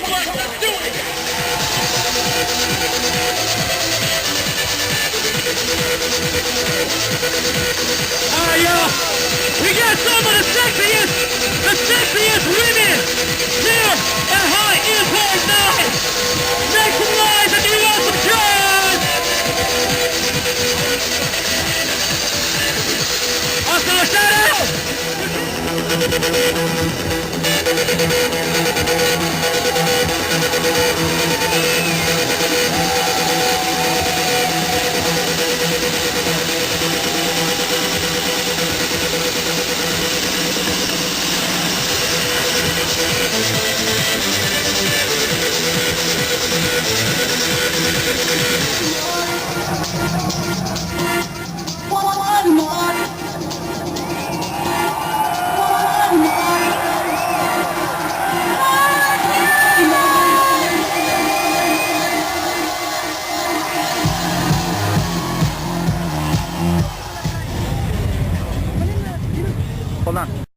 We got some of the sexiest women here at High Impact Night. Make some noise if you want some drugs. Also, shout out. One more